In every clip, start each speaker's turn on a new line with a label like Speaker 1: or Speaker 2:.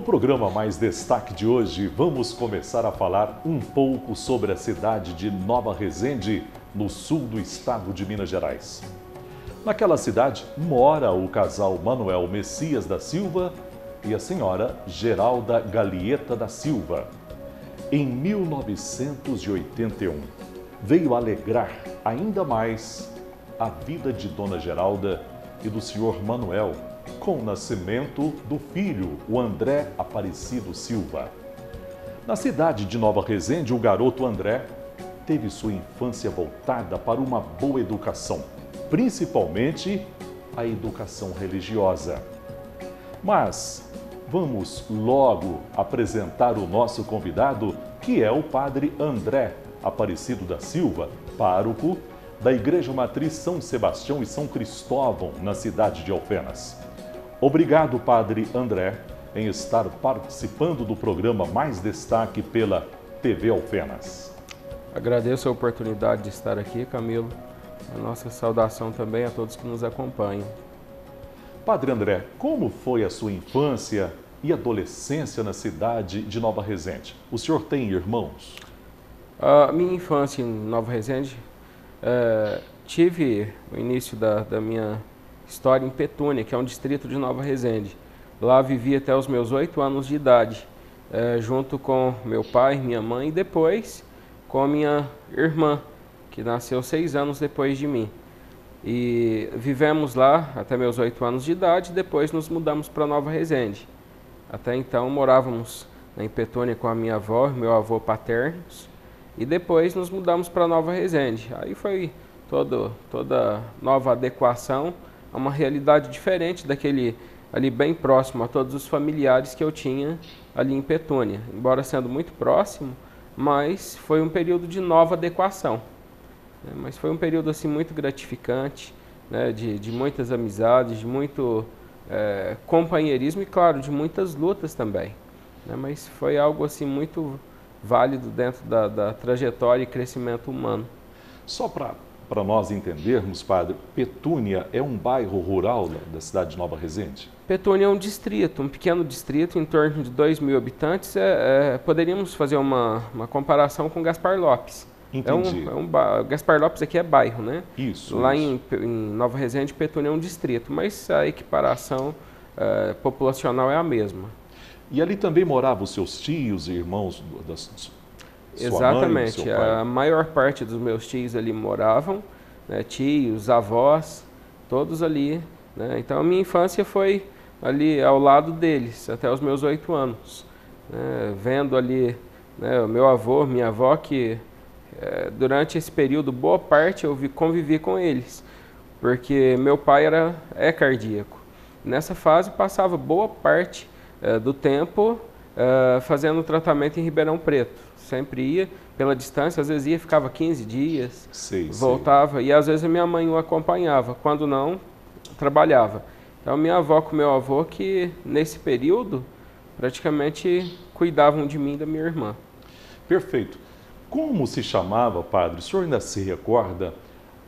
Speaker 1: programa Mais Destaque de hoje, vamos começar a falar um pouco sobre a cidade de Nova Resende, no sul do estado de Minas Gerais. Naquela cidade mora o casal Manuel Messias da Silva e a senhora Geralda Galieta da Silva. Em 1981, veio alegrar ainda mais a vida de Dona Geralda e do senhor Manuel, com o nascimento do filho, o André Aparecido Silva. Na cidade de Nova Resende, o garoto André teve sua infância voltada para uma boa educação, principalmente a educação religiosa. Mas vamos logo apresentar o nosso convidado, que é o padre André Aparecido da Silva, pároco da Igreja Matriz São Sebastião e São Cristóvão, na cidade de Alfenas. Obrigado, padre André, em estar participando do programa Mais Destaque pela TV Alfenas.
Speaker 2: Agradeço a oportunidade de estar aqui, Camilo. A nossa saudação também a todos que nos acompanham.
Speaker 1: Padre André, como foi a sua infância e adolescência na cidade de Nova Resende? O senhor tem irmãos?
Speaker 2: A minha infância em Nova Resende, tive o início da minha história em Petúnia, que é um distrito de Nova Resende. Lá vivi até os meus 8 anos de idade, junto com meu pai, minha mãe e depois com a minha irmã, que nasceu 6 anos depois de mim. E vivemos lá até meus 8 anos de idade, depois nos mudamos para Nova Resende. Até então morávamos em Petúnia com a minha avó e meu avô paternos, e depois nos mudamos para Nova Resende. Aí foi toda nova adequação a uma realidade diferente daquele ali bem próximo a todos os familiares que eu tinha ali em Petúnia. Embora sendo muito próximo, mas foi um período de nova adequação. Mas foi um período assim muito gratificante, né, de muitas amizades, de muito companheirismo e, claro, de muitas lutas também. Né, mas foi algo assim muito válido dentro da trajetória e crescimento humano.
Speaker 1: Só para nós entendermos, padre, Petúnia é um bairro rural da cidade de Nova Resende?
Speaker 2: Petúnia é um distrito, um pequeno distrito em torno de 2.000 habitantes. Poderíamos fazer uma comparação com Gaspar Lopes.
Speaker 1: Entendi.
Speaker 2: Gaspar Lopes aqui é bairro, né?
Speaker 1: Isso.
Speaker 2: Lá
Speaker 1: isso.
Speaker 2: Em Nova Resende, Petúnia é um distrito, mas a equiparação populacional é a mesma.
Speaker 1: E ali também moravam os seus tios e irmãos da sua
Speaker 2: Exatamente.
Speaker 1: mãe, do seu pai?
Speaker 2: A maior parte dos meus tios ali moravam, né? Tios, avós, todos ali. Né? Então a minha infância foi ali ao lado deles, até os meus 8 anos. Né? Vendo ali, né, o meu avô, minha avó, que durante esse período, boa parte eu convivi com eles, porque meu pai é cardíaco. Nessa fase passava boa parte do tempo fazendo tratamento em Ribeirão Preto. Sempre ia pela distância, às vezes ficava 15 dias, voltava, e às vezes a minha mãe o acompanhava, quando não, trabalhava. Então minha avó com meu avô, que nesse período praticamente cuidavam de mim e da minha irmã.
Speaker 1: Perfeito. Como se chamava, padre, o senhor ainda se recorda,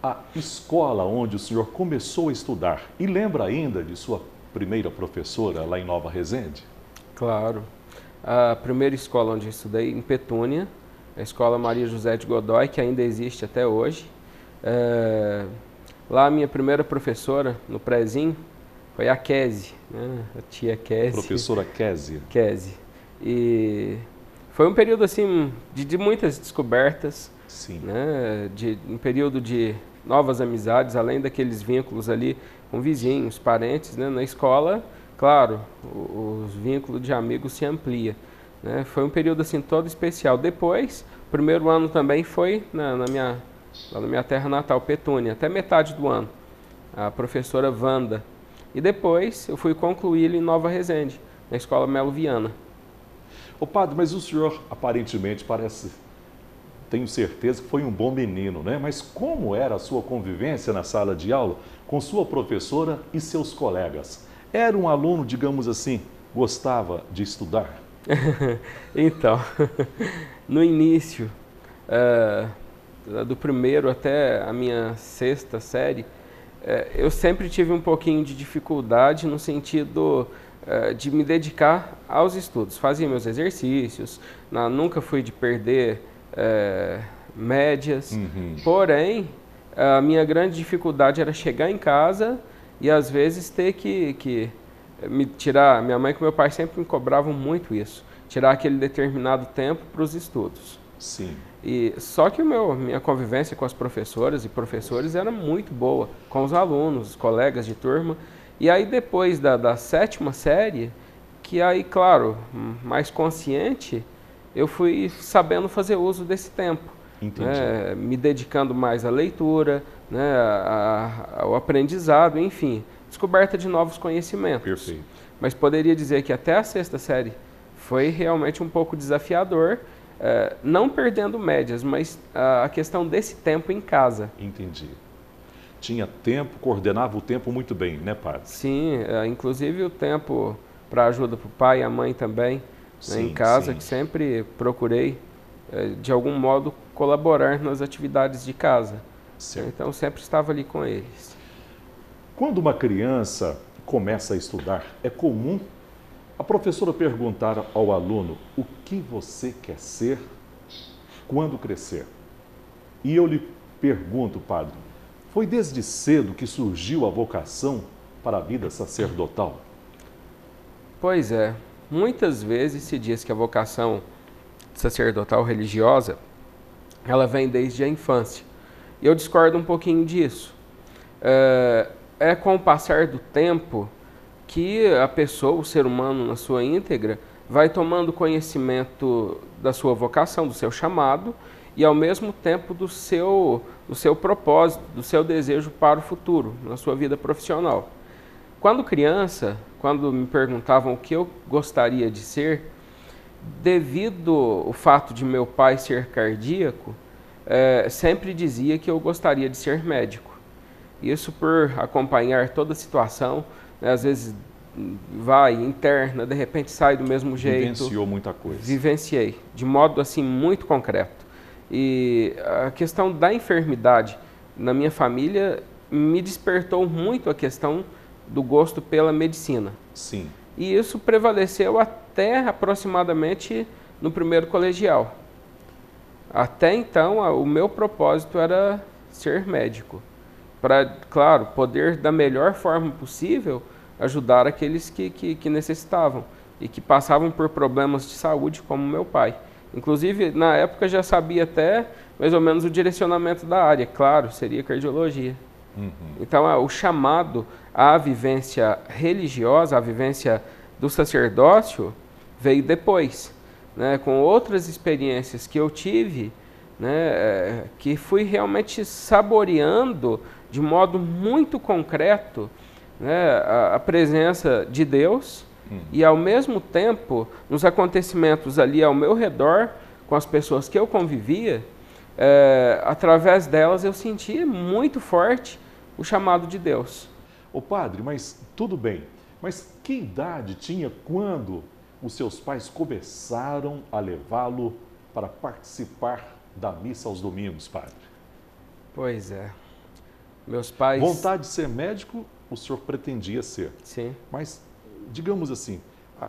Speaker 1: a escola onde o senhor começou a estudar? E lembra ainda de sua primeira professora lá em Nova Resende?
Speaker 2: Claro. A primeira escola onde eu estudei, em Petúnia, a Escola Maria José de Godoy, que ainda existe até hoje. Lá a minha primeira professora, no prézinho, foi a Kézia, né? A tia Kézia.
Speaker 1: Professora Kézia.
Speaker 2: Kézia. E foi um período assim de muitas descobertas.
Speaker 1: Sim.
Speaker 2: Né? Um período de novas amizades, além daqueles vínculos ali com vizinhos, parentes, né? Na escola, claro, os vínculos de amigos se amplia. Né? Foi um período assim todo especial. Depois, o primeiro ano também foi lá na minha terra natal, Petúnia, até metade do ano, a professora Wanda. E depois eu fui concluir em Nova Resende, na Escola Melo Viana.
Speaker 1: Ô padre, mas o senhor aparentemente parece, tenho certeza que foi um bom menino, né? Mas como era a sua convivência na sala de aula com sua professora e seus colegas? Era um aluno, digamos assim, gostava de estudar?
Speaker 2: Então, no início, do primeiro até a minha 6ª série, eu sempre tive um pouquinho de dificuldade no sentido de me dedicar aos estudos. Fazia meus exercícios, nunca fui de perder médias, porém, a minha grande dificuldade era chegar em casa e às vezes ter que me tirar. Minha mãe e meu pai sempre me cobravam muito isso, tirar aquele determinado tempo para os estudos.
Speaker 1: Sim.
Speaker 2: E só que minha convivência com as professoras e professores era muito boa, com os alunos, os colegas de turma. E aí depois da 7ª série, que aí, claro, mais consciente, eu fui sabendo fazer uso desse tempo.
Speaker 1: Entendi.
Speaker 2: Né, me dedicando mais à leitura, né, ao aprendizado, enfim, descoberta de novos conhecimentos.
Speaker 1: Perfeito.
Speaker 2: Mas poderia dizer que até a 6ª série foi realmente um pouco desafiador, não perdendo médias, mas a questão desse tempo em casa.
Speaker 1: Entendi. Tinha tempo, coordenava o tempo muito bem, né, padre?
Speaker 2: Sim, inclusive o tempo para ajuda para o pai e a mãe também, né, em casa, que sempre procurei, de algum modo, colaborar nas atividades de casa.
Speaker 1: Certo.
Speaker 2: Então, sempre estava ali com eles.
Speaker 1: Quando uma criança começa a estudar, é comum a professora perguntar ao aluno o que você quer ser quando crescer. E eu lhe pergunto, padre, foi desde cedo que surgiu a vocação para a vida sacerdotal?
Speaker 2: Pois é, muitas vezes se diz que a vocação sacerdotal religiosa, ela vem desde a infância. E eu discordo um pouquinho disso. É com o passar do tempo que a pessoa, o ser humano na sua íntegra, vai tomando conhecimento da sua vocação, do seu chamado, e ao mesmo tempo do seu propósito, do seu desejo para o futuro, na sua vida profissional. Quando criança, quando me perguntavam o que eu gostaria de ser, devido ao fato de meu pai ser cardíaco, sempre dizia que eu gostaria de ser médico. Isso por acompanhar toda a situação, né, às vezes vai, interna, de repente sai do mesmo jeito.
Speaker 1: Vivenciou muita coisa.
Speaker 2: Vivenciei, de modo assim muito concreto. E a questão da enfermidade na minha família me despertou muito a questão do gosto pela medicina.
Speaker 1: Sim.
Speaker 2: E isso prevaleceu até aproximadamente no primeiro colegial. Até então, o meu propósito era ser médico. Para, claro, poder da melhor forma possível ajudar aqueles que necessitavam e que passavam por problemas de saúde, como meu pai. Inclusive, na época já sabia até mais ou menos o direcionamento da área, claro, seria cardiologia. Então, o chamado à vivência religiosa, à vivência do sacerdócio, veio depois, né, com outras experiências que eu tive, né, que fui realmente saboreando de modo muito concreto, né, a presença de Deus e, ao mesmo tempo, nos acontecimentos ali ao meu redor, com as pessoas que eu convivia, através delas eu sentia muito forte o chamado de Deus.
Speaker 1: Ô padre, mas tudo bem, mas que idade tinha quando os seus pais começaram a levá-lo para participar da missa aos domingos, padre?
Speaker 2: Pois é. Meus pais...
Speaker 1: Vontade de ser médico, o senhor pretendia ser.
Speaker 2: Sim.
Speaker 1: Mas, digamos assim,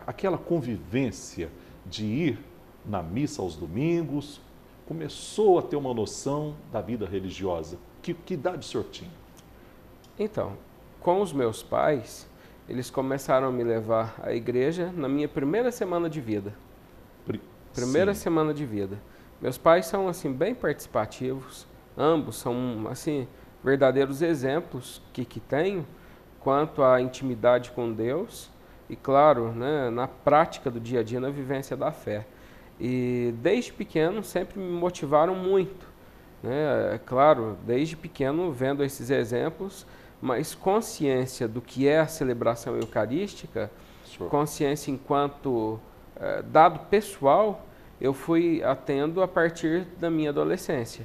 Speaker 1: aquela convivência de ir na missa aos domingos, começou a ter uma noção da vida religiosa. Que idade o senhor tinha?
Speaker 2: Então, com os meus pais, eles começaram a me levar à igreja na minha primeira semana de vida. Primeira semana de vida. Meus pais são, assim, bem participativos. Ambos são, assim, verdadeiros exemplos que tenho quanto à intimidade com Deus e, claro, né, na prática do dia a dia, na vivência da fé. E desde pequeno sempre me motivaram muito, né? Claro, desde pequeno vendo esses exemplos, mas consciência do que é a celebração eucarística, consciência enquanto dado pessoal, eu fui tendo a partir da minha adolescência.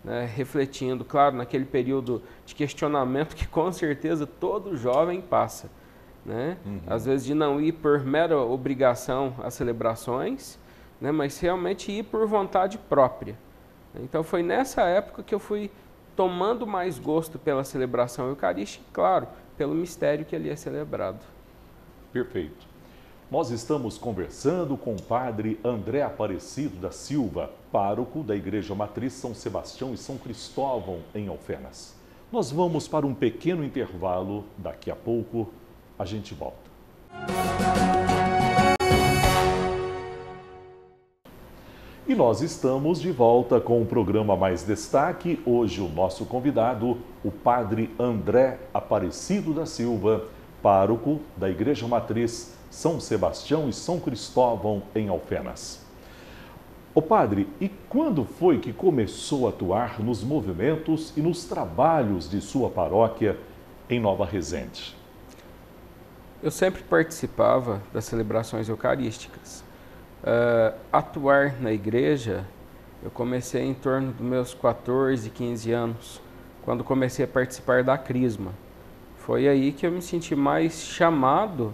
Speaker 2: Né, refletindo, claro, naquele período de questionamento que com certeza todo jovem passa, né? Às vezes de não ir por mera obrigação às celebrações, né, mas realmente ir por vontade própria. Então foi nessa época que eu fui tomando mais gosto pela celebração eucarística e, claro, pelo mistério que ali é celebrado.
Speaker 1: Perfeito. Nós estamos conversando com o padre André Aparecido da Silva, pároco da Igreja Matriz São Sebastião e São Cristóvão, em Alfenas. Nós vamos para um pequeno intervalo, daqui a pouco a gente volta. E nós estamos de volta com o programa Mais Destaque. Hoje o nosso convidado, o padre André Aparecido da Silva, pároco da Igreja Matriz São Sebastião e São Cristóvão, em Alfenas. Ô padre, e quando foi que começou a atuar nos movimentos e nos trabalhos de sua paróquia em Nova Resende?
Speaker 2: Eu sempre participava das celebrações eucarísticas. Atuar na igreja, eu comecei em torno dos meus 14, 15 anos, quando comecei a participar da Crisma. Foi aí que eu me senti mais chamado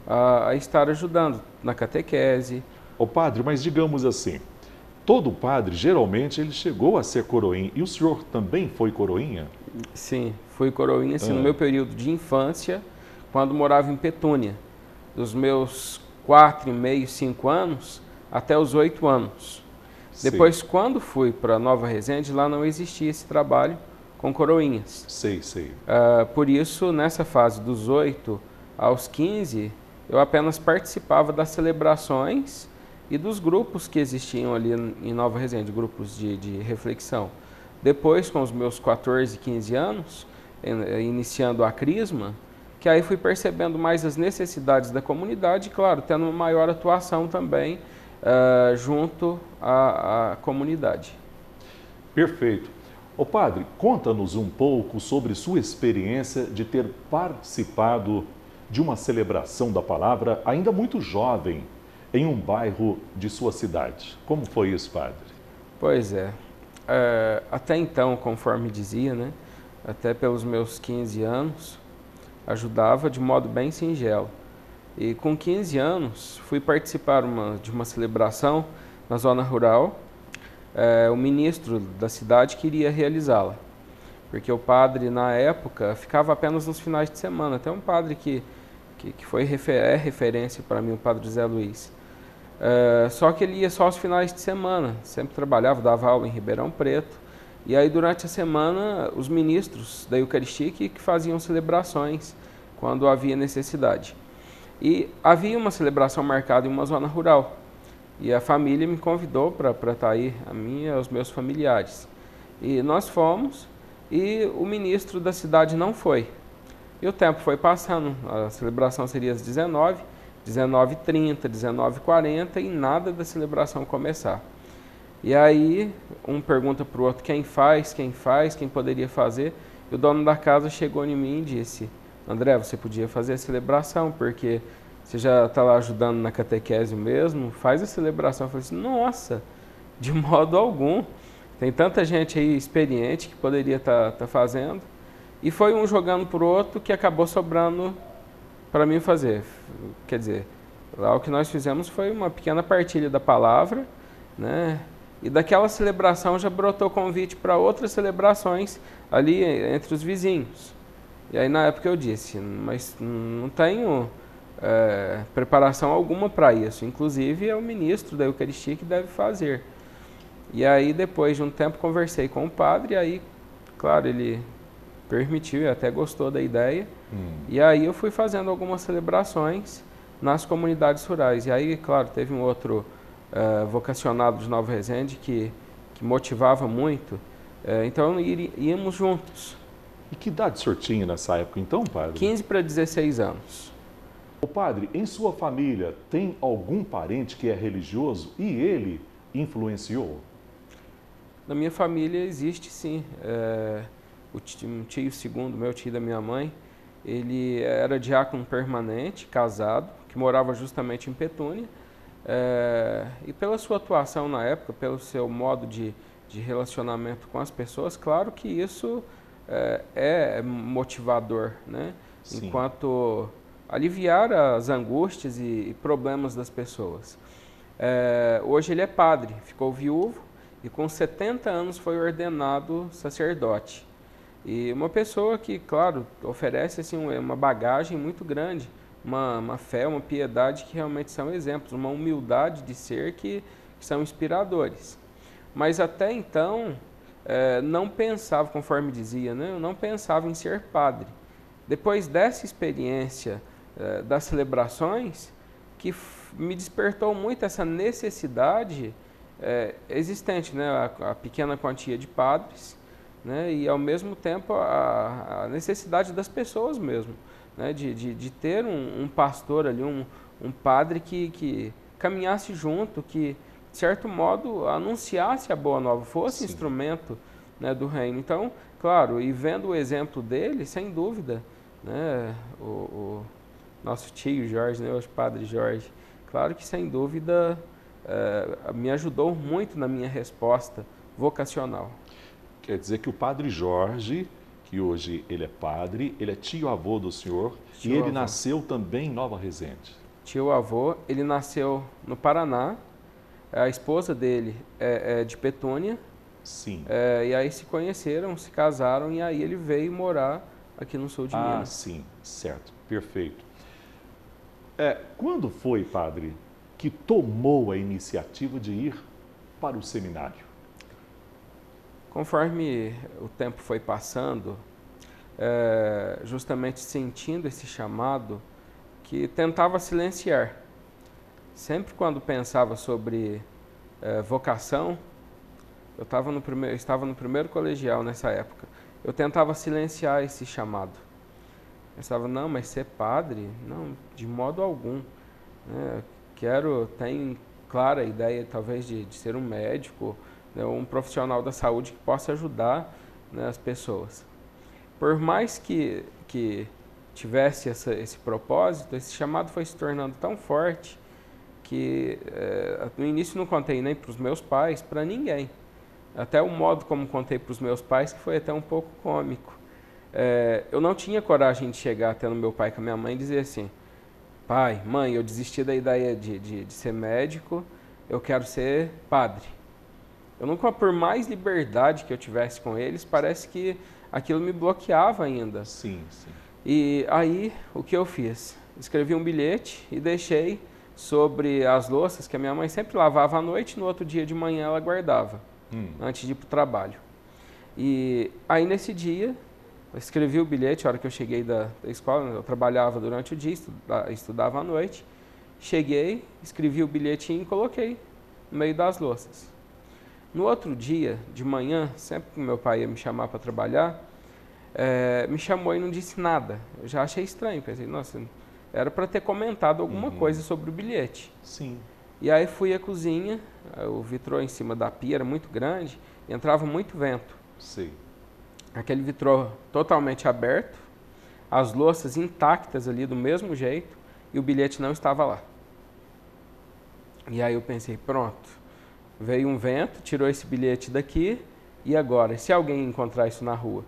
Speaker 2: a estar ajudando na catequese.
Speaker 1: Ô padre, mas digamos assim, todo padre, geralmente, ele chegou a ser coroinha. E o senhor também foi coroinha?
Speaker 2: Sim, fui coroinha assim, no meu período de infância, quando morava em Petúnia. Dos meus 4,5, 5 anos até os 8 anos.
Speaker 1: Sei.
Speaker 2: Depois, quando fui para Nova Resende, lá não existia esse trabalho com coroinhas.
Speaker 1: Sei, sei.
Speaker 2: Por isso, nessa fase dos 8 aos 15, eu apenas participava das celebrações e dos grupos que existiam ali em Nova Resende, grupos de reflexão. Depois, com os meus 14, 15 anos, iniciando a Crisma, que aí fui percebendo mais as necessidades da comunidade e, claro, tendo uma maior atuação também junto à comunidade.
Speaker 1: Perfeito. Ô padre, conta-nos um pouco sobre sua experiência de ter participado de uma celebração da palavra ainda muito jovem, em um bairro de sua cidade. Como foi isso, padre?
Speaker 2: Pois é. Até então, conforme dizia, né, até pelos meus 15 anos, ajudava de modo bem singelo. E com 15 anos, fui participar de uma celebração na zona rural. O ministro da cidade queria realizá-la, porque o padre, na época, ficava apenas nos finais de semana. Até um padre que foi referência para mim, o padre José Luiz. Só que ele ia só aos finais de semana, sempre trabalhava, dava aula em Ribeirão Preto. E aí, durante a semana, os ministros da Eucaristia que faziam celebrações quando havia necessidade. E havia uma celebração marcada em uma zona rural. E a família me convidou para estar aí, a mim e aos meus familiares. E nós fomos, e o ministro da cidade não foi. E o tempo foi passando, a celebração seria às 19, 19h30, 19h40 e nada da celebração começar. E aí, um pergunta para o outro quem faz, quem poderia fazer. E o dono da casa chegou em mim e disse: André, você podia fazer a celebração, porque você já está lá ajudando na catequese mesmo, faz a celebração. Eu falei assim, nossa, de modo algum. Tem tanta gente aí experiente que poderia estar fazendo. E foi um jogando para o outro que acabou sobrando para mim fazer. Quer dizer, lá o que nós fizemos foi uma pequena partilha da palavra, né? E daquela celebração já brotou convite para outras celebrações ali entre os vizinhos. E aí na época eu disse, mas não tenho preparação alguma para isso. Inclusive é o ministro da Eucaristia que deve fazer. E aí depois de um tempo conversei com o padre, e aí, claro, ele permitiu e até gostou da ideia. E aí eu fui fazendo algumas celebrações nas comunidades rurais. E aí, claro, teve um outro vocacionado de Nova Resende que motivava muito. Então íamos juntos.
Speaker 1: E que idade o senhor tinha nessa época então, padre?
Speaker 2: 15 para 16 anos.
Speaker 1: Ô padre, em sua família tem algum parente que é religioso e ele influenciou?
Speaker 2: Na minha família existe sim. Um tio segundo, meu tio da minha mãe, ele era diácono permanente, casado, que morava justamente em Petúnia. E pela sua atuação na época, pelo seu modo de relacionamento com as pessoas, claro que isso é motivador, né?
Speaker 1: Sim.
Speaker 2: Enquanto aliviar as angústias e problemas das pessoas. Hoje ele é padre, ficou viúvo e com 70 anos foi ordenado sacerdote. E uma pessoa que, claro, oferece assim, uma bagagem muito grande, uma fé, uma piedade que realmente são exemplos, uma humildade de ser que são inspiradores. Mas até então, não pensava, conforme dizia, né? Eu não pensava em ser padre. Depois dessa experiência das celebrações, que me despertou muito essa necessidade existente, né? A pequena quantia de padres, né? E ao mesmo tempo a necessidade das pessoas mesmo, né? De ter um pastor ali, um padre que caminhasse junto, que de certo modo anunciasse a boa nova, fosse
Speaker 1: Sim.
Speaker 2: instrumento, né, do reino. Então, claro, e vendo o exemplo dele, sem dúvida, né, o nosso tio Jorge, né, o padre Jorge, claro que sem dúvida me ajudou muito na minha resposta vocacional.
Speaker 1: Quer dizer que o padre Jorge, que hoje ele é padre, ele é tio-avô do senhor, e ele nasceu também em Nova Resende.
Speaker 2: Tio-avô, ele nasceu no Paraná, a esposa dele é de Petúnia.
Speaker 1: Sim.
Speaker 2: E aí se conheceram, se casaram, e aí ele veio morar aqui no sul de Minas.
Speaker 1: Ah, sim, certo, perfeito. Quando foi, padre, que tomou a iniciativa de ir para o seminário?
Speaker 2: Conforme o tempo foi passando, justamente sentindo esse chamado, que tentava silenciar. Sempre quando pensava sobre vocação, eu estava no primeiro colegial nessa época, eu tentava silenciar esse chamado. Pensava, não, mas ser padre? Não, de modo algum. Tenho clara a ideia talvez de ser um médico, né, um profissional da saúde que possa ajudar, né, as pessoas. Por mais que tivesse esse propósito, esse chamado foi se tornando tão forte que no início não contei nem para os meus pais, para ninguém. Até o modo como contei para os meus pais, que foi até um pouco cômico. Eu não tinha coragem de chegar até no meu pai com a minha mãe e dizer assim, pai, mãe, eu desisti da ideia de ser médico, eu quero ser padre. Eu nunca, por mais liberdade que eu tivesse com eles, parece que aquilo me bloqueava ainda.
Speaker 1: Sim, sim.
Speaker 2: E aí, o que eu fiz? Escrevi um bilhete e deixei sobre as louças que a minha mãe sempre lavava à noite, no outro dia de manhã ela guardava, antes de ir para o trabalho. E aí, nesse dia, eu escrevi o bilhete, a hora que eu cheguei da escola, eu trabalhava durante o dia, estudava à noite. Cheguei, escrevi o bilhetinho e coloquei no meio das louças. No outro dia, de manhã, sempre que meu pai ia me chamar para trabalhar, me chamou e não disse nada. Eu já achei estranho, pensei, nossa, era para ter comentado alguma coisa sobre o bilhete.
Speaker 1: Sim.
Speaker 2: E aí fui à cozinha, o vitrô em cima da pia era muito grande, entrava muito vento.
Speaker 1: Sei.
Speaker 2: Aquele vitrô totalmente aberto, as louças intactas ali do mesmo jeito, e o bilhete não estava lá. E aí eu pensei, pronto, veio um vento, tirou esse bilhete daqui, e agora? E se alguém encontrar isso na rua?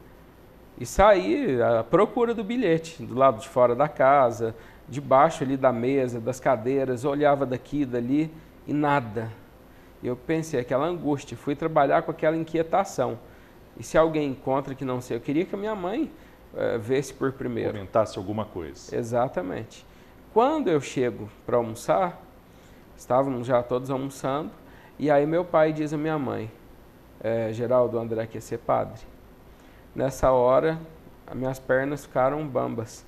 Speaker 2: E saí à procura do bilhete, do lado de fora da casa, debaixo ali da mesa, das cadeiras, olhava daqui, dali, e nada. E eu pensei, aquela angústia, fui trabalhar com aquela inquietação. E se alguém encontra que não sei, eu queria que a minha mãe visse por primeiro.
Speaker 1: Comentasse alguma coisa.
Speaker 2: Exatamente. Quando eu chego para almoçar, estávamos já todos almoçando, e aí meu pai diz à minha mãe, Geraldo, o André quer ser padre. Nessa hora, as minhas pernas ficaram bambas.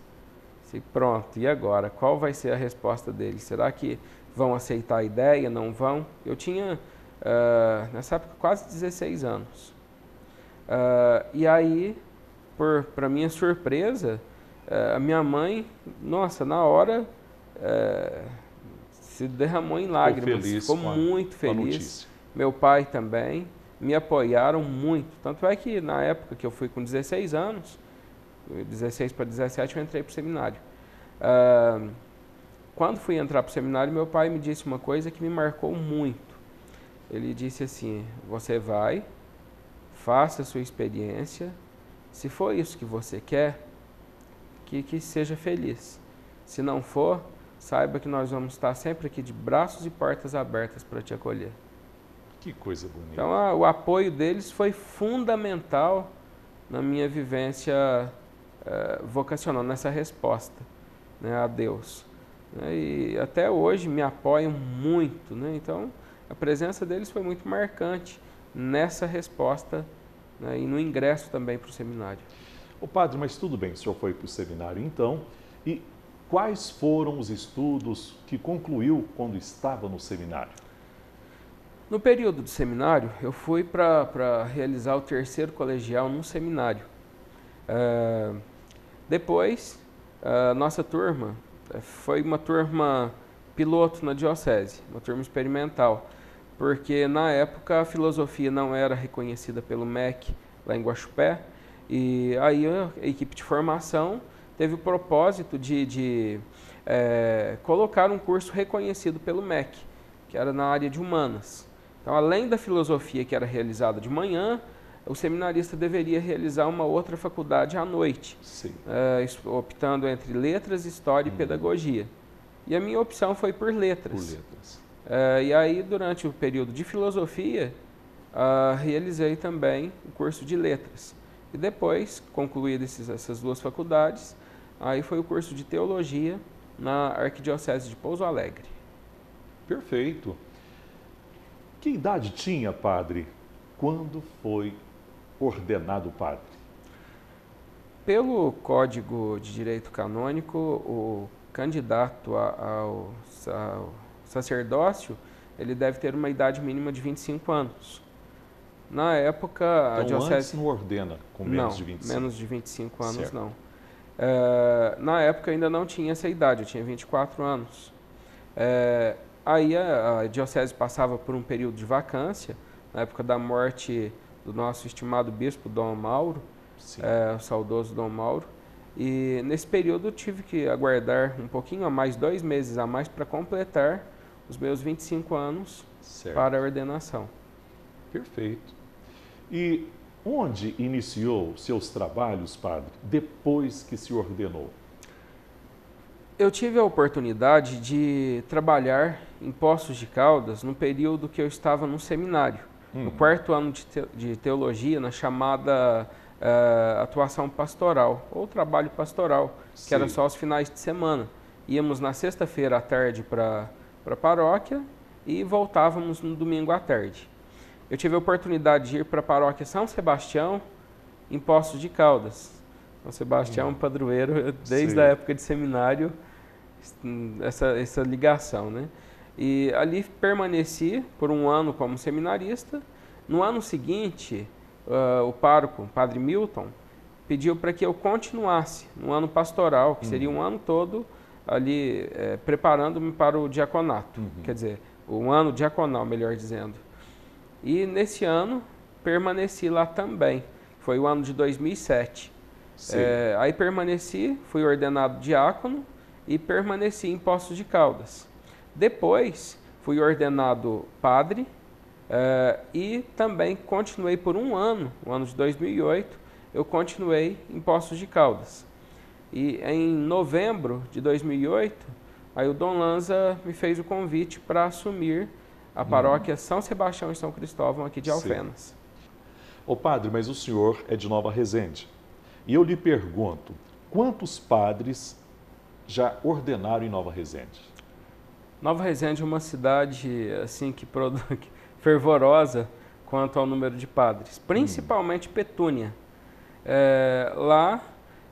Speaker 2: Assim, pronto, e agora? Qual vai ser a resposta deles? Será que vão aceitar a ideia? Não vão? Eu tinha, nessa época, quase 16 anos. E aí, para minha surpresa, a minha mãe, nossa, na hora, se derramou em lágrimas. Ficou muito feliz. Meu pai também. Me apoiaram muito. Tanto é que na época que eu fui com 16 anos, 16 para 17, eu entrei para o seminário. Quando fui entrar para o seminário, meu pai me disse uma coisa que me marcou muito. Ele disse assim, você vai, faça a sua experiência, se for isso que você quer, que seja feliz. Se não for, saiba que nós vamos estar sempre aqui de braços e portas abertas para te acolher.
Speaker 1: Que coisa bonita.
Speaker 2: Então, o apoio deles foi fundamental na minha vivência vocacional, nessa resposta. né, a Deus. Né, e até hoje me apoiam muito, né? Então, a presença deles foi muito marcante nessa resposta, né, e no ingresso também para o seminário.
Speaker 1: Ô padre, mas tudo bem, o senhor foi para o seminário então, e quais foram os estudos que concluiu quando estava no seminário?
Speaker 2: No período do seminário, eu fui para realizar o terceiro colegial num seminário. Depois, a nossa turma foi uma turma piloto na diocese, uma turma experimental, porque na época a filosofia não era reconhecida pelo MEC lá em Guaxupé, e aí a equipe de formação teve o propósito de colocar um curso reconhecido pelo MEC, que era na área de humanas. Então, além da filosofia que era realizada de manhã, o seminarista deveria realizar uma outra faculdade à noite, optando entre letras, história e pedagogia. E a minha opção foi por letras. E aí, durante o período de filosofia, realizei também o curso de letras. E depois, concluídas essas duas faculdades, aí foi o curso de teologia na Arquidiocese de Pouso Alegre.
Speaker 1: Perfeito. Que idade tinha, padre, quando foi ordenado padre?
Speaker 2: Pelo Código de Direito Canônico, o candidato ao sacerdócio, ele deve ter uma idade mínima de 25 anos. Na época,
Speaker 1: então,
Speaker 2: a diocese...
Speaker 1: antes não ordena com menos de 25?
Speaker 2: Não, menos de 25 anos
Speaker 1: certo.
Speaker 2: não. Na época ainda não tinha essa idade, eu tinha 24 anos. Aí a diocese passava por um período de vacância, na época da morte do nosso estimado bispo Dom Mauro, o saudoso Dom Mauro, e nesse período eu tive que aguardar um pouquinho a mais, 2 meses a mais, para completar os meus 25 anos para a ordenação.
Speaker 1: Perfeito. E onde iniciou seus trabalhos, padre, depois que se ordenou?
Speaker 2: Eu tive a oportunidade de trabalhar em Poços de Caldas no período que eu estava no seminário, no 4º ano de teologia, na chamada atuação pastoral, ou trabalho pastoral, que era só aos finais de semana. Íamos na sexta-feira à tarde para a paróquia e voltávamos no domingo à tarde. Eu tive a oportunidade de ir para a paróquia São Sebastião, em Poços de Caldas. São Sebastião é um padroeiro desde a época de seminário, essa ligação, né? E ali permaneci por 1 ano como seminarista. No ano seguinte, o pároco, o padre Milton, pediu para que eu continuasse no ano pastoral, que seria um ano todo ali preparando-me para o diaconato, quer dizer, o ano diaconal, melhor dizendo. E nesse ano permaneci lá também, foi o ano de 2007. Aí permaneci, fui ordenado diácono e permaneci em Poços de Caldas. Depois fui ordenado padre e também continuei por 1 ano, o ano de 2008, eu continuei em Poços de Caldas. E em novembro de 2008, aí o Dom Lanza me fez o convite para assumir a paróquia São Sebastião e São Cristóvão aqui de Alfenas.
Speaker 1: Ô padre, mas o senhor é de Nova Resende. E eu lhe pergunto, quantos padres já ordenaram em Nova Resende?
Speaker 2: Nova Resende é uma cidade assim que fervorosa quanto ao número de padres, principalmente Petúnia. Lá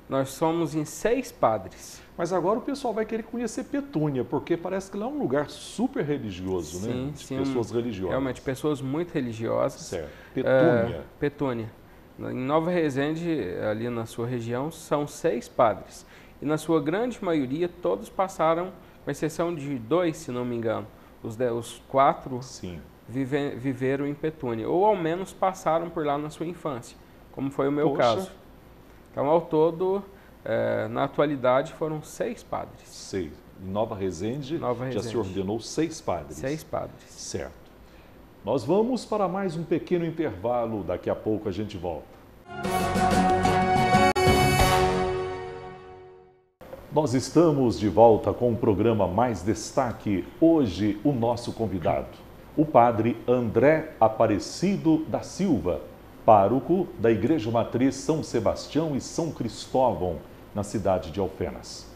Speaker 2: nós somos em 6 padres.
Speaker 1: Mas agora o pessoal vai querer conhecer Petúnia, porque parece que lá é um lugar super religioso, né? De pessoas religiosas.
Speaker 2: Realmente, pessoas muito religiosas.
Speaker 1: Certo. Petúnia.
Speaker 2: Petúnia. Em Nova Resende, ali na sua região, são 6 padres. E na sua grande maioria, todos passaram, com exceção de 2, se não me engano. Os 4 viveram em Petúnia, ou ao menos passaram por lá na sua infância, como foi o meu caso. Então, ao todo, na atualidade, foram 6 padres. 6.
Speaker 1: Em Nova Resende, já se ordenou 6 padres.
Speaker 2: 6 padres.
Speaker 1: Certo. Nós vamos para mais um pequeno intervalo, daqui a pouco a gente volta. Nós estamos de volta com o programa Mais Destaque. Hoje, o nosso convidado, o padre André Aparecido da Silva, pároco da Igreja Matriz São Sebastião e São Cristóvão, na cidade de Alfenas.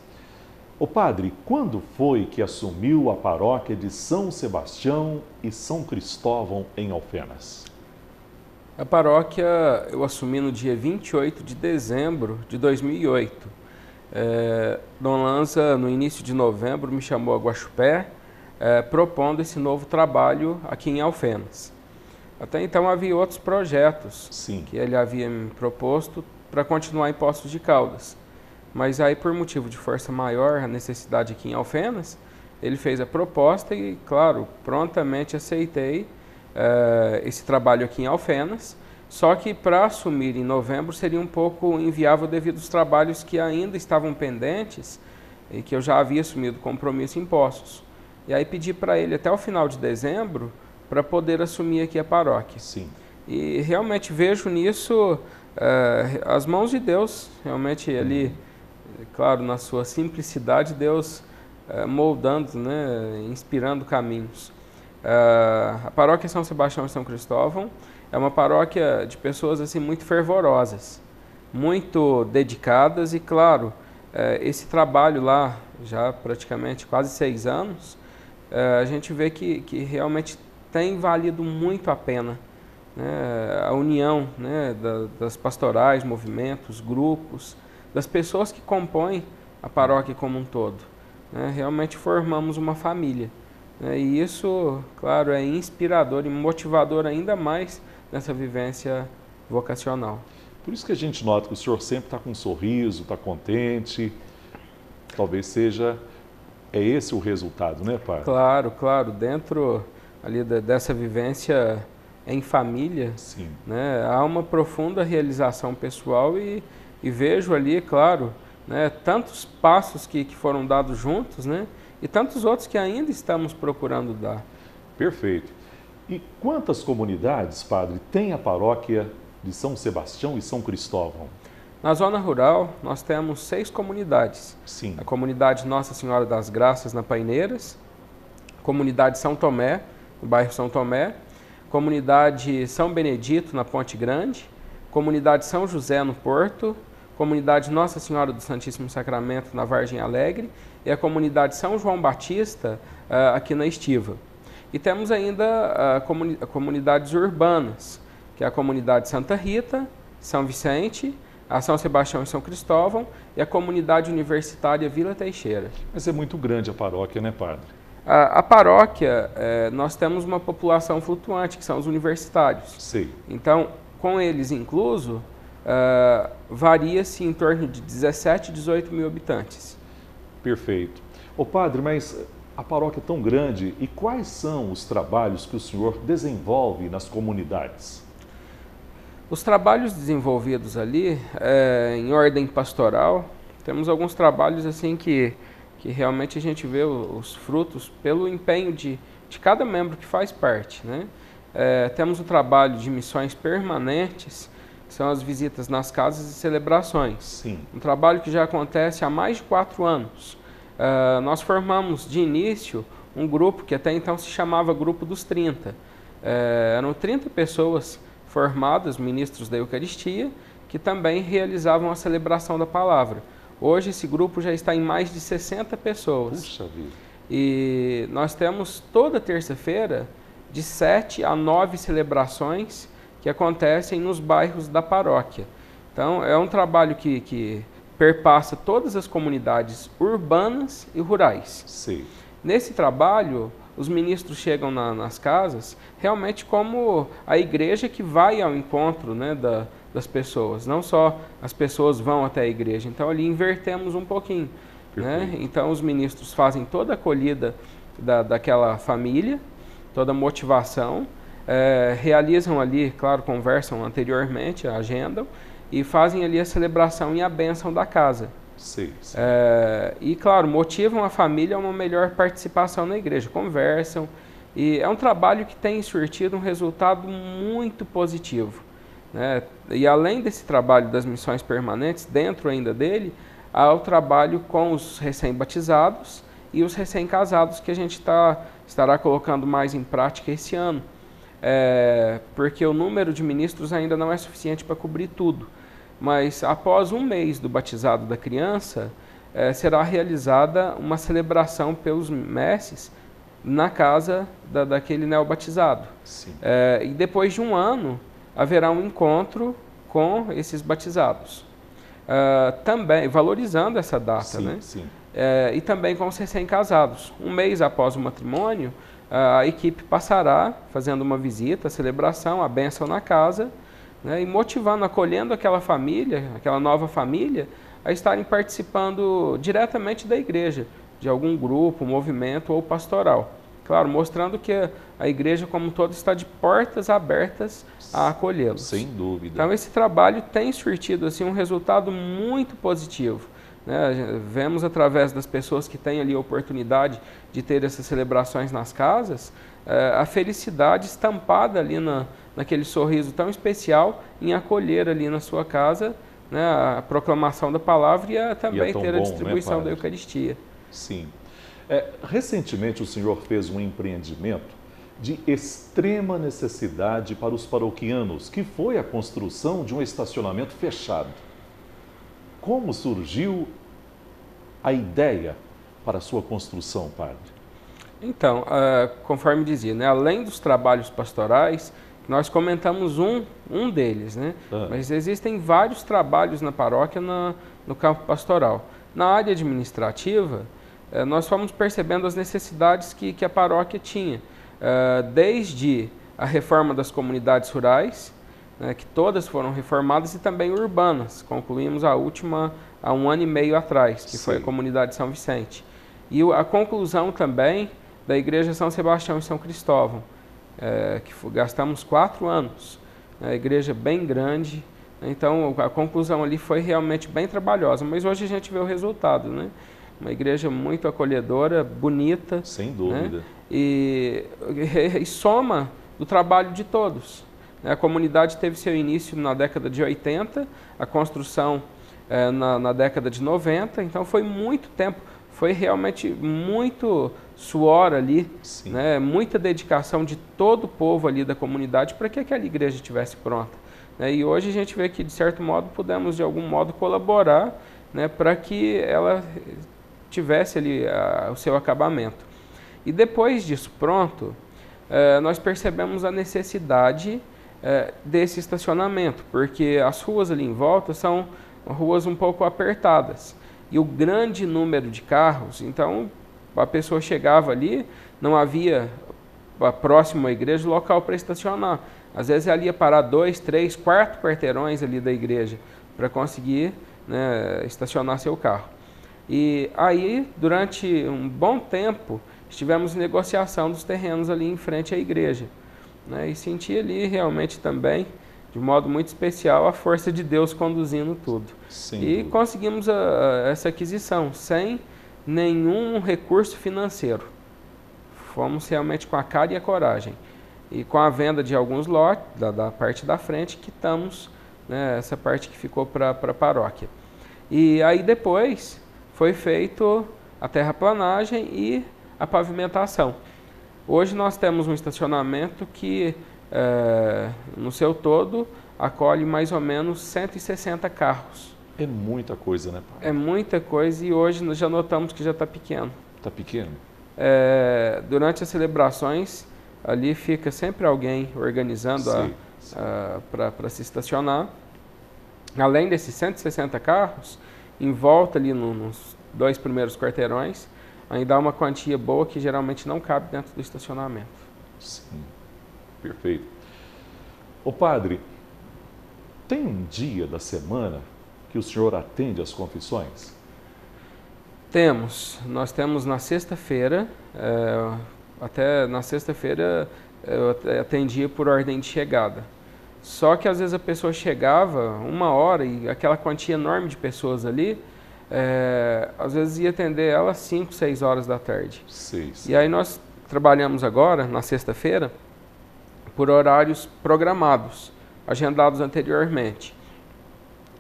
Speaker 1: Ô padre, quando foi que assumiu a paróquia de São Sebastião e São Cristóvão em Alfenas?
Speaker 2: A paróquia eu assumi no dia 28 de dezembro de 2008. Dom Lanza, no início de novembro, me chamou a Guaxupé, propondo esse novo trabalho aqui em Alfenas. Até então havia outros projetos
Speaker 1: Sim.
Speaker 2: que ele havia me proposto para continuar em Poços de Caldas. Mas aí, por motivo de força maior, a necessidade aqui em Alfenas, ele fez a proposta e, claro, prontamente aceitei esse trabalho aqui em Alfenas. Só que para assumir em novembro seria um pouco inviável devido aos trabalhos que ainda estavam pendentes e que eu já havia assumido compromisso em Poços. E aí pedi para ele até o final de dezembro para poder assumir aqui a paróquia.
Speaker 1: Sim.
Speaker 2: E realmente vejo nisso as mãos de Deus, realmente ali, claro, na sua simplicidade, Deus moldando, né, inspirando caminhos. A paróquia São Sebastião e São Cristóvão é uma paróquia de pessoas assim muito fervorosas, muito dedicadas e, claro, esse trabalho lá, já praticamente quase 6 anos, a gente vê que realmente tem valido muito a pena, né, a união, né, das pastorais, movimentos, grupos, das pessoas que compõem a paróquia como um todo. Né, realmente formamos uma família. Né, e isso, claro, é inspirador e motivador ainda mais nessa vivência vocacional.
Speaker 1: Por isso que a gente nota que o senhor sempre está com um sorriso, está contente. Talvez seja esse o resultado, né, padre?
Speaker 2: Claro, claro. Dentro ali dessa vivência em família,
Speaker 1: Sim.
Speaker 2: Né, há uma profunda realização pessoal e vejo ali, claro, né, tantos passos que foram dados juntos, né, e tantos outros que ainda estamos procurando dar.
Speaker 1: Perfeito. E quantas comunidades, padre, tem a paróquia de São Sebastião e São Cristóvão?
Speaker 2: Na zona rural, nós temos 6 comunidades.
Speaker 1: Sim.
Speaker 2: A comunidade Nossa Senhora das Graças, na Paineiras, comunidade São Tomé, no bairro São Tomé, comunidade São Benedito, na Ponte Grande, comunidade São José, no Porto, comunidade Nossa Senhora do Santíssimo Sacramento, na Vargem Alegre, e a comunidade São João Batista, aqui na Estiva. E temos ainda comunidades urbanas, que é a comunidade Santa Rita, São Vicente, a São Sebastião e São Cristóvão e a comunidade universitária Vila Teixeira.
Speaker 1: Mas é muito grande a paróquia, né, padre?
Speaker 2: A paróquia, nós temos uma população flutuante, que são os universitários.
Speaker 1: Sei.
Speaker 2: Então, com eles incluso, varia-se em torno de 17 a 18 mil habitantes.
Speaker 1: Perfeito. Ô padre, mas a paróquia é tão grande e quais são os trabalhos que o senhor desenvolve nas comunidades?
Speaker 2: Os trabalhos desenvolvidos ali, em ordem pastoral, temos alguns trabalhos assim que realmente a gente vê os frutos pelo empenho de cada membro que faz parte, né? Temos o trabalho de missões permanentes, que são as visitas nas casas e celebrações.
Speaker 1: Sim.
Speaker 2: Um trabalho que já acontece há mais de 4 anos. Nós formamos de início um grupo que até então se chamava Grupo dos 30. Eram 30 pessoas formadas, ministros da Eucaristia, que também realizavam a celebração da palavra. Hoje esse grupo já está em mais de 60 pessoas.
Speaker 1: Puxa vida.
Speaker 2: E nós temos toda terça-feira de 7 a 9 celebrações que acontecem nos bairros da paróquia. Então é um trabalho que perpassa todas as comunidades urbanas e rurais.
Speaker 1: Sei.
Speaker 2: Nesse trabalho, os ministros chegam nas casas realmente como a igreja que vai ao encontro, né, das pessoas. Não só as pessoas vão até a igreja. Então ali invertemos um pouquinho. Né? Então os ministros fazem toda a acolhida daquela família, toda a motivação, realizam ali, claro, conversam anteriormente, agendam, e fazem ali a celebração e a bênção da casa.
Speaker 1: Sei.
Speaker 2: E, claro, motivam a família a uma melhor participação na igreja, conversam, e é um trabalho que tem surtido um resultado muito positivo. Né? E além desse trabalho das missões permanentes, dentro ainda dele, há o trabalho com os recém-batizados e os recém-casados que a gente estará colocando mais em prática esse ano. Porque o número de ministros ainda não é suficiente para cobrir tudo. Mas após um mês do batizado da criança, será realizada uma celebração pelos messes na casa daquele neobatizado. E depois de um ano, haverá um encontro com esses batizados. Também valorizando essa data, né? E também com os recém-casados. Um mês após o matrimônio, a equipe passará fazendo uma visita, a celebração, a bênção na casa, né? E motivando, acolhendo aquela família, aquela nova família, a estarem participando diretamente da igreja, de algum grupo, movimento ou pastoral. Claro, mostrando que a igreja como um todo está de portas abertas a acolhê-los.
Speaker 1: Sem dúvida.
Speaker 2: Então esse trabalho tem surtido assim, um resultado muito positivo, né? Vemos através das pessoas que têm ali a oportunidade de ter essas celebrações nas casas, a felicidade estampada ali naquele sorriso tão especial em acolher ali na sua casa, né, a proclamação da palavra e também ter a distribuição, né, da Eucaristia.
Speaker 1: Sim. Recentemente o senhor fez um empreendimento de extrema necessidade para os paroquianos, que foi a construção de um estacionamento fechado. Como surgiu a ideia para a sua construção, padre?
Speaker 2: Então, conforme dizia, né, além dos trabalhos pastorais, nós comentamos um deles, né? Mas existem vários trabalhos na paróquia no campo pastoral. Na área administrativa, nós fomos percebendo as necessidades que a paróquia tinha, desde a reforma das comunidades rurais, né, que todas foram reformadas, e também urbanas. Concluímos a última há 1 ano e meio atrás, que foi a comunidade de São Vicente. E a conclusão também da Igreja São Sebastião e São Cristóvão, que gastamos 4 anos, a igreja bem grande. Então a conclusão ali foi realmente bem trabalhosa, mas hoje a gente vê o resultado, né? Uma igreja muito acolhedora, bonita.
Speaker 1: Sem dúvida.
Speaker 2: Né? E soma do trabalho de todos. A comunidade teve seu início na década de 80, a construção na década de 90, então foi muito tempo, foi realmente muito suor ali, né? Muita dedicação de todo o povo ali da comunidade para que aquela igreja estivesse pronta. E hoje a gente vê que, de certo modo, pudemos de algum modo colaborar, né, para que ela tivesse ali o seu acabamento. E depois disso pronto, nós percebemos a necessidade desse estacionamento, porque as ruas ali em volta são ruas um pouco apertadas. E o grande número de carros, então a pessoa chegava ali, não havia próximo à igreja local para estacionar. Às vezes ela ia parar 2, 3, 4 quarteirões ali da igreja para conseguir, né, estacionar seu carro. E aí, durante um bom tempo, estivemos em negociação dos terrenos ali em frente à igreja, né, e senti ali realmente também, de modo muito especial, a força de Deus conduzindo tudo. E conseguimos essa aquisição sem nenhum recurso financeiro. Fomos realmente com a cara e a coragem. E com a venda de alguns lotes, da parte da frente, quitamos, né, essa parte que ficou para a paróquia. E aí depois foi feito a terraplanagem e a pavimentação. Hoje nós temos um estacionamento que, no seu todo, acolhe mais ou menos 160 carros.
Speaker 1: É muita coisa, né, padre?
Speaker 2: É muita coisa, e hoje nós já notamos que já está pequeno.
Speaker 1: Está pequeno?
Speaker 2: Durante as celebrações, ali fica sempre alguém organizando para se estacionar. Além desses 160 carros, em volta ali nos 2 primeiros quarteirões, ainda há uma quantia boa que geralmente não cabe dentro do estacionamento.
Speaker 1: Sim, perfeito. Ô padre, tem um dia da semana que o senhor atende as confissões?
Speaker 2: Nós temos na sexta-feira, até na sexta-feira eu atendia por ordem de chegada. Só que às vezes a pessoa chegava 1 hora e aquela quantia enorme de pessoas ali, às vezes ia atender ela às 5, 6 horas da tarde. E aí nós trabalhamos agora, na sexta-feira, por horários programados, agendados anteriormente.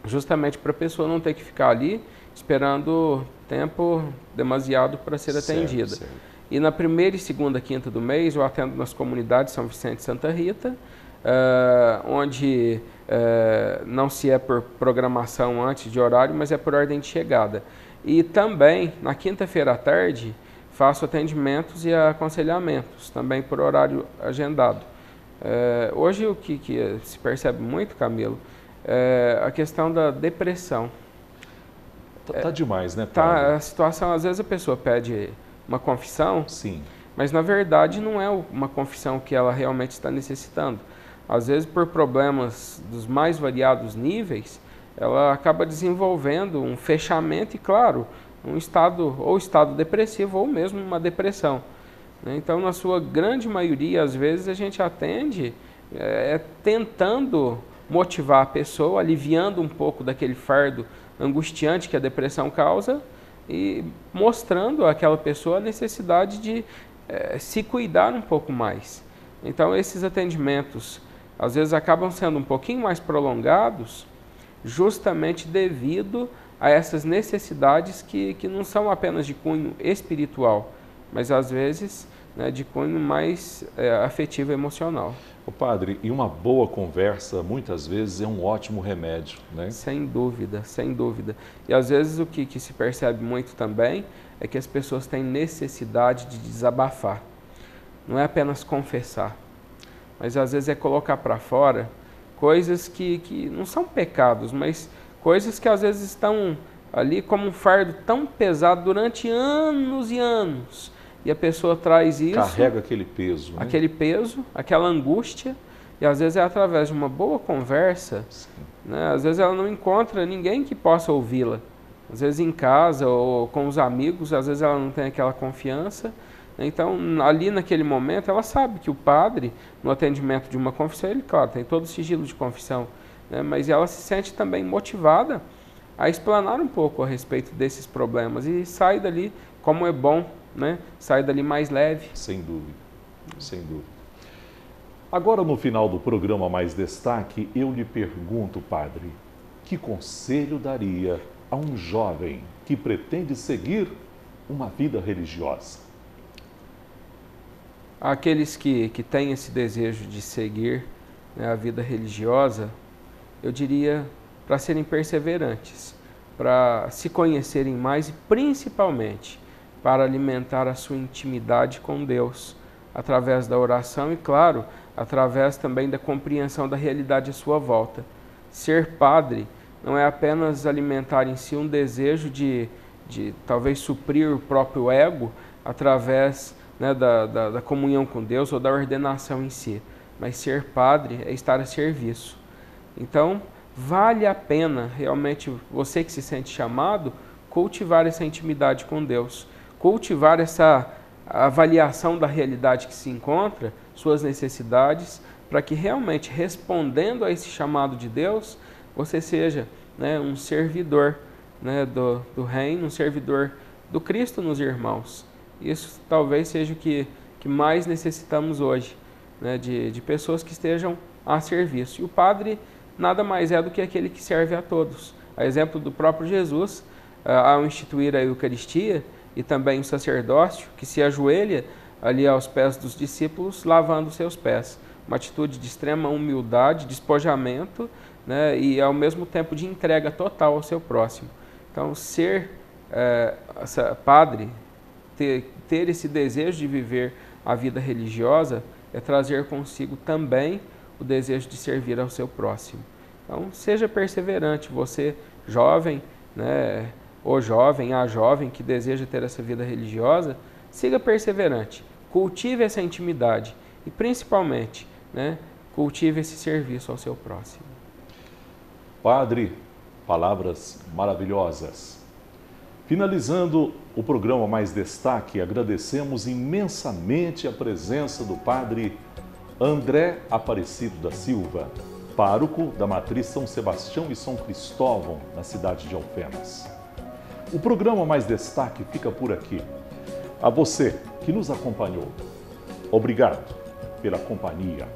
Speaker 2: Justamente para a pessoa não ter que ficar ali esperando tempo demasiado para ser atendida. E na primeira e segunda quinta do mês eu atendo nas comunidades São Vicente e Santa Rita, onde não se é por programação antes de horário, mas é por ordem de chegada. E também, na quinta-feira à tarde, faço atendimentos e aconselhamentos, também por horário agendado. Hoje o que se percebe muito, Camilo, é a questão da depressão.
Speaker 1: Tá demais, né, padre?
Speaker 2: A situação, às vezes a pessoa pede uma confissão,
Speaker 1: Sim.
Speaker 2: mas na verdade não é uma confissão que ela realmente está necessitando. Às vezes, por problemas dos mais variados níveis, ela acaba desenvolvendo um fechamento e, claro, um estado depressivo ou mesmo uma depressão. Então, na sua grande maioria, às vezes a gente atende tentando motivar a pessoa, aliviando um pouco daquele fardo angustiante que a depressão causa e mostrando àquela pessoa a necessidade de se cuidar um pouco mais. Então, esses atendimentos, às vezes, acabam sendo um pouquinho mais prolongados, justamente devido a essas necessidades que não são apenas de cunho espiritual, mas, às vezes, né, de cunho mais afetivo e emocional.
Speaker 1: Ô padre, e uma boa conversa, muitas vezes, é um ótimo remédio, né?
Speaker 2: Sem dúvida, sem dúvida. E, às vezes, o que se percebe muito também é que as pessoas têm necessidade de desabafar. Não é apenas confessar, mas às vezes é colocar para fora coisas que não são pecados, mas coisas que às vezes estão ali como um fardo tão pesado durante anos e anos. E a pessoa traz isso...
Speaker 1: Carrega aquele peso. Né?
Speaker 2: Aquele peso, aquela angústia, e às vezes é através de uma boa conversa, né? Às vezes ela não encontra ninguém que possa ouvi-la. Às vezes em casa ou com os amigos, às vezes ela não tem aquela confiança. Então, ali naquele momento, ela sabe que o padre, no atendimento de uma confissão, ele, claro, tem todo o sigilo de confissão, né? Mas ela se sente também motivada a explanar um pouco a respeito desses problemas e sai dali, como é bom, né? Sai dali mais leve.
Speaker 1: Sem dúvida, sem dúvida. Agora, no final do programa Mais Destaque, eu lhe pergunto, padre, que conselho daria a um jovem que pretende seguir uma vida religiosa?
Speaker 2: Aqueles que têm esse desejo de seguir, né, a vida religiosa, eu diria para serem perseverantes, para se conhecerem mais e principalmente para alimentar a sua intimidade com Deus, através da oração e, claro, através também da compreensão da realidade à sua volta. Ser padre não é apenas alimentar em si um desejo de talvez suprir o próprio ego através, né, da comunhão com Deus ou da ordenação em si, mas ser padre é estar a serviço. Então, vale a pena realmente você que se sente chamado cultivar essa intimidade com Deus, cultivar essa avaliação da realidade que se encontra, suas necessidades, para que realmente respondendo a esse chamado de Deus, você seja, né, um servidor, né, do reino, um servidor do Cristo nos irmãos. Isso talvez seja o que mais necessitamos hoje, né, de pessoas que estejam a serviço. E o padre nada mais é do que aquele que serve a todos. A exemplo do próprio Jesus, ao instituir a Eucaristia, e também o sacerdócio, que se ajoelha ali aos pés dos discípulos, lavando seus pés. Uma atitude de extrema humildade, despojamento, né, e ao mesmo tempo de entrega total ao seu próximo. Então, ser padre, ter esse desejo de viver a vida religiosa, é trazer consigo também o desejo de servir ao seu próximo. Então, seja perseverante, você jovem, né, o jovem, a jovem que deseja ter essa vida religiosa, siga perseverante, cultive essa intimidade e, principalmente, né, cultive esse serviço ao seu próximo.
Speaker 1: Padre, palavras maravilhosas. Finalizando o programa Mais Destaque, agradecemos imensamente a presença do Padre André Aparecido da Silva, pároco da Matriz São Sebastião e São Cristóvão, na cidade de Alfenas. O programa Mais Destaque fica por aqui. A você que nos acompanhou, obrigado pela companhia.